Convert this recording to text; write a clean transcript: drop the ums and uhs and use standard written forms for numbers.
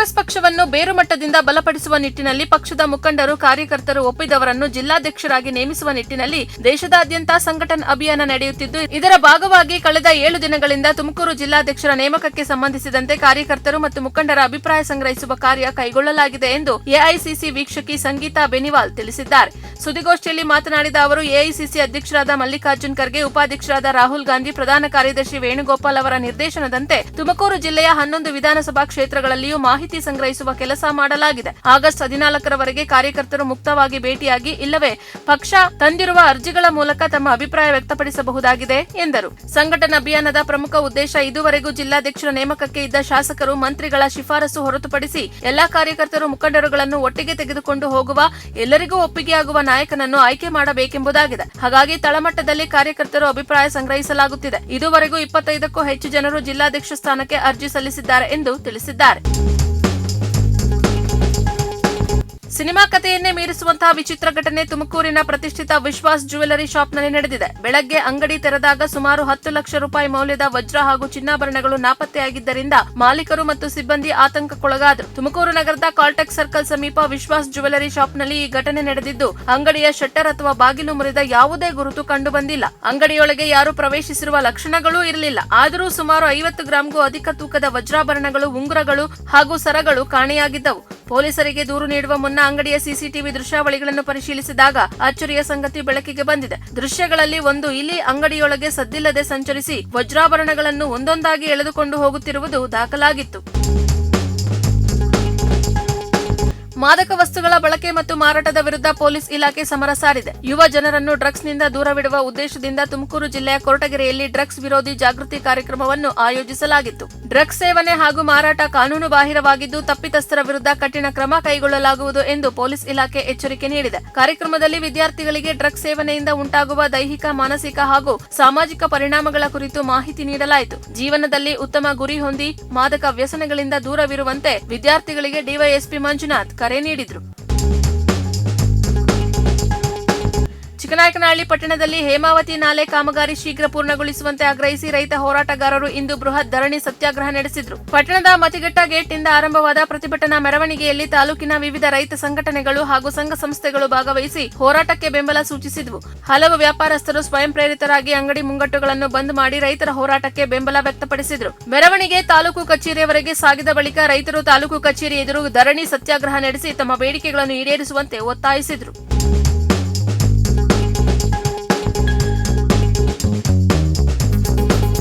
ಕಾಂಗ್ರೆಸ್ ಪಕ್ಷವನ್ನು ಬೇರು ಮಟ್ಟದಿಂದ ಬಲಪಡಿಸುವ ನಿಟ್ಟಿನಲ್ಲಿ ಪಕ್ಷದ ಮುಖಂಡರು ಕಾರ್ಯಕರ್ತರು ಒಪ್ಪಿದವರನ್ನು ಜಿಲ್ಲಾಧ್ಯಕ್ಷರಾಗಿ ನೇಮಿಸುವ ನಿಟ್ಟಿನಲ್ಲಿ ದೇಶದಾದ್ಯಂತ ಸಂಘಟನಾ ಅಭಿಯಾನ ನಡೆಯುತ್ತಿದ್ದು, ಇದರ ಭಾಗವಾಗಿ ಕಳೆದ 7 ದಿನಗಳಿಂದ ತುಮಕೂರು ಜಿಲ್ಲಾಧ್ಯಕ್ಷರ ನೇಮಕಕ್ಕೆ ಸಂಬಂಧಿಸಿದಂತೆ ಕಾರ್ಯಕರ್ತರು ಮತ್ತು ಮುಖಂಡರ ಅಭಿಪ್ರಾಯ ಸಂಗ್ರಹಿಸುವ ಕಾರ್ಯ ಕೈಗೊಳ್ಳಲಾಗಿದೆ ಎಂದು ಎಐಸಿಸಿ ವೀಕ್ಷಕಿ ಸಂಗೀತಾ ಬೆನಿವಾಲ್ ತಿಳಿಸಿದ್ದಾರೆ. ಸುದ್ದಿಗೋಷ್ಠಿಯಲ್ಲಿ ಮಾತನಾಡಿದ ಅವರು, ಎಐಸಿಸಿ ಅಧ್ಯಕ್ಷರಾದ ಮಲ್ಲಿಕಾರ್ಜುನ್ ಖರ್ಗೆ, ಉಪಾಧ್ಯಕ್ಷರಾದ ರಾಹುಲ್ ಗಾಂಧಿ, ಪ್ರಧಾನ ಕಾರ್ಯದರ್ಶಿ ವೇಣುಗೋಪಾಲ್ ಅವರ ನಿರ್ದೇಶನದಂತೆ ತುಮಕೂರು ಜಿಲ್ಲೆಯ 11 ವಿಧಾನಸಭಾ ಕ್ಷೇತ್ರಗಳಲ್ಲಿಯೂ ಮಾಹಿತಿ ಸಂಗ್ರಹಿಸುವ ಕೆಲಸ ಮಾಡಲಾಗಿದೆ. ಆಗಸ್ಟ್ 14ರವರೆಗೆ ಕಾರ್ಯಕರ್ತರು ಮುಕ್ತವಾಗಿ ಭೇಟಿಯಾಗಿ ಇಲ್ಲವೇ ಪಕ್ಷ ತಂದಿರುವ ಅರ್ಜಿಗಳ ಮೂಲಕ ತಮ್ಮ ಅಭಿಪ್ರಾಯ ವ್ಯಕ್ತಪಡಿಸಬಹುದಾಗಿದೆ ಎಂದರು. ಸಂಘಟನಾ ಅಭಿಯಾನದ ಪ್ರಮುಖ ಉದ್ದೇಶ ಇದುವರೆಗೂ ಜಿಲ್ಲಾಧ್ಯಕ್ಷರ ನೇಮಕಕ್ಕೆ ಇದ್ದ ಶಾಸಕರು, ಮಂತ್ರಿಗಳ ಶಿಫಾರಸು ಹೊರತುಪಡಿಸಿ ಎಲ್ಲಾ ಕಾರ್ಯಕರ್ತರು, ಮುಖಂಡರುಗಳನ್ನು ಒಟ್ಟಿಗೆ ತೆಗೆದುಕೊಂಡು ಹೋಗುವ, ಎಲ್ಲರಿಗೂ ಒಪ್ಪಿಗೆಯಾಗುವ ನಾಯಕನನ್ನು ಆಯ್ಕೆ ಮಾಡಬೇಕೆಂಬುದಾಗಿದೆ. ಹಾಗಾಗಿ ತಳಮಟ್ಟದಲ್ಲಿ ಕಾರ್ಯಕರ್ತರು ಅಭಿಪ್ರಾಯ ಸಂಗ್ರಹಿಸಲಾಗುತ್ತಿದೆ. ಇದುವರೆಗೂ 25ಕ್ಕೂ ಹೆಚ್ಚು ಜನರು ಜಿಲ್ಲಾಧ್ಯಕ್ಷ ಸ್ಥಾನಕ್ಕೆ ಅರ್ಜಿ ಸಲ್ಲಿಸಿದ್ದಾರೆ ಎಂದು ತಿಳಿಸಿದ್ದಾರೆ. ಸಿನಿಮಾ ಕಥೆಯನ್ನೇ ಮೀರಿಸುವಂತಹ ವಿಚಿತ್ರ ಘಟನೆ ತುಮಕೂರಿನ ಪ್ರತಿಷ್ಠಿತ ವಿಶ್ವಾಸ್ ಜ್ಯುವೆಲರಿ ಶಾಪ್ನಲ್ಲಿ ನಡೆದಿದೆ. ಬೆಳಗ್ಗೆ ಅಂಗಡಿ ತೆರೆದಾಗ ಸುಮಾರು 10 ಲಕ್ಷ ರೂಪಾಯಿ ಮೌಲ್ಯದ ವಜ್ರ ಹಾಗೂ ಚಿನ್ನಾಭರಣಗಳು ನಾಪತ್ತೆಯಾಗಿದ್ದರಿಂದ ಮಾಲೀಕರು ಮತ್ತು ಸಿಬ್ಬಂದಿ ಆತಂಕಕ್ಕೊಳಗಾದರು. ತುಮಕೂರು ನಗರದ ಕಾಲ್ಟೆಕ್ಸ್ ಸರ್ಕಲ್ ಸಮೀಪ ವಿಶ್ವಾಸ್ ಜ್ಯುವೆಲರಿ ಶಾಪ್ನಲ್ಲಿ ಈ ಘಟನೆ ನಡೆದಿದ್ದು, ಅಂಗಡಿಯ ಶಟ್ಟರ್ ಅಥವಾ ಬಾಗಿಲು ಮುರಿದ ಯಾವುದೇ ಗುರುತು ಕಂಡು ಬಂದಿಲ್ಲ. ಅಂಗಡಿಯೊಳಗೆ ಯಾರು ಪ್ರವೇಶಿಸಿರುವ ಲಕ್ಷಣಗಳೂ ಇರಲಿಲ್ಲ. ಆದರೂ ಸುಮಾರು 50 ಗ್ರಾಂಗೂ ಅಧಿಕ ತೂಕದ ವಜ್ರಾಭರಣಗಳು, ಉಂಗುರಗಳು ಹಾಗೂ ಸರಗಳು ಕಾಣೆಯಾಗಿದ್ದವು. ಪೊಲೀಸರಿಗೆ ದೂರು ನೀಡುವ ಮುನ್ನ ಅಂಗಡಿಯ ಸಿಸಿಟಿವಿ ದೃಶ್ಯಾವಳಿಗಳನ್ನು ಪರಿಶೀಲಿಸಿದಾಗ ಅಚ್ಚರಿಯ ಸಂಗತಿ ಬೆಳಕಿಗೆ ಬಂದಿದೆ. ದೃಶ್ಯಗಳಲ್ಲಿ ಒಂದು ಇಲಿ ಅಂಗಡಿಯೊಳಗೆ ಸದ್ದಿಲ್ಲದೆ ಸಂಚರಿಸಿ ವಜ್ರಾಭರಣಗಳನ್ನು ಒಂದೊಂದಾಗಿ ಎಳೆದುಕೊಂಡು ಹೋಗುತ್ತಿರುವುದು ದಾಖಲಾಗಿತ್ತು. ಮಾದಕ ವಸ್ತುಗಳ ಬಳಕೆ ಮತ್ತು ಮಾರಾಟದ ವಿರುದ್ಧ ಪೊಲೀಸ್ ಇಲಾಖೆ ಸಮರ ಸಾರಿದೆ. ಯುವ ಜನರನ್ನು ಡ್ರಗ್ಸ್ನಿಂದ ದೂರವಿಡುವ ಉದ್ದೇಶದಿಂದ ತುಮಕೂರು ಜಿಲ್ಲೆಯ ಕೊರಟಗೆರೆಯಲ್ಲಿ ಡ್ರಗ್ಸ್ ವಿರೋಧಿ ಜಾಗೃತಿ ಕಾರ್ಯಕ್ರಮವನ್ನು ಆಯೋಜಿಸಲಾಗಿತ್ತು. ಡ್ರಗ್ಸ್ ಸೇವನೆ ಹಾಗೂ ಮಾರಾಟ ಕಾನೂನು ಬಾಹಿರವಾಗಿದ್ದು, ತಪ್ಪಿತಸ್ಥರ ವಿರುದ್ಧ ಕಠಿಣ ಕ್ರಮ ಕೈಗೊಳ್ಳಲಾಗುವುದು ಎಂದು ಪೊಲೀಸ್ ಇಲಾಖೆ ಎಚ್ಚರಿಕೆ ನೀಡಿದೆ. ಕಾರ್ಯಕ್ರಮದಲ್ಲಿ ವಿದ್ಯಾರ್ಥಿಗಳಿಗೆ ಡ್ರಗ್ಸ್ ಸೇವನೆಯಿಂದ ಉಂಟಾಗುವ ದೈಹಿಕ, ಮಾನಸಿಕ ಹಾಗೂ ಸಾಮಾಜಿಕ ಪರಿಣಾಮಗಳ ಕುರಿತು ಮಾಹಿತಿ ನೀಡಲಾಯಿತು. ಜೀವನದಲ್ಲಿ ಉತ್ತಮ ಗುರಿ ಹೊಂದಿ ಮಾದಕ ವ್ಯಸನಗಳಿಂದ ದೂರವಿರುವಂತೆ ವಿದ್ಯಾರ್ಥಿಗಳಿಗೆ ಡಿವೈಎಸ್ಪಿ ಮಂಜುನಾಥ್ ಕರೆ ನೀಡಿದರು. ಚಿಕ್ಕನಾಯಕನಹಳ್ಳಿ ಪಟ್ಟಣದಲ್ಲಿ ಹೇಮಾವತಿ ನಾಲೆ ಕಾಮಗಾರಿ ಶೀಘ್ರ ಪೂರ್ಣಗೊಳಿಸುವಂತೆ ಆಗ್ರಹಿಸಿ ರೈತ ಹೋರಾಟಗಾರರು ಇಂದು ಬೃಹತ್ ಧರಣಿ ಸತ್ಯಾಗ್ರಹ ನಡೆಸಿದರು. ಪಟ್ಟಣದ ಮತಿಘಟ್ಟ ಗೇಟ್ನಿಂದ ಆರಂಭವಾದ ಪ್ರತಿಭಟನಾ ಮೆರವಣಿಗೆಯಲ್ಲಿ ತಾಲೂಕಿನ ವಿವಿಧ ರೈತ ಸಂಘಟನೆಗಳು ಹಾಗೂ ಸಂಘ ಸಂಸ್ಥೆಗಳು ಭಾಗವಹಿಸಿ ಹೋರಾಟಕ್ಕೆ ಬೆಂಬಲ ಸೂಚಿಸಿದವು. ಹಲವು ವ್ಯಾಪಾರಸ್ಥರು ಸ್ವಯಂ ಪ್ರೇರಿತರಾಗಿ ಅಂಗಡಿ ಮುಂಗಟ್ಟುಗಳನ್ನು ಬಂದ್ ಮಾಡಿ ರೈತರ ಹೋರಾಟಕ್ಕೆ ಬೆಂಬಲ ವ್ಯಕ್ತಪಡಿಸಿದರು. ಮೆರವಣಿಗೆ ತಾಲೂಕು ಕಚೇರಿಯವರೆಗೆ ಸಾಗಿದ ಬಳಿಕ ರೈತರು ತಾಲೂಕು ಕಚೇರಿ ಎದುರು ಧರಣಿ ಸತ್ಯಾಗ್ರಹ ನಡೆಸಿ ತಮ್ಮ ಬೇಡಿಕೆಗಳನ್ನು ಈಡೇರಿಸುವಂತೆ ಒತ್ತಾಯಿಸಿದರು.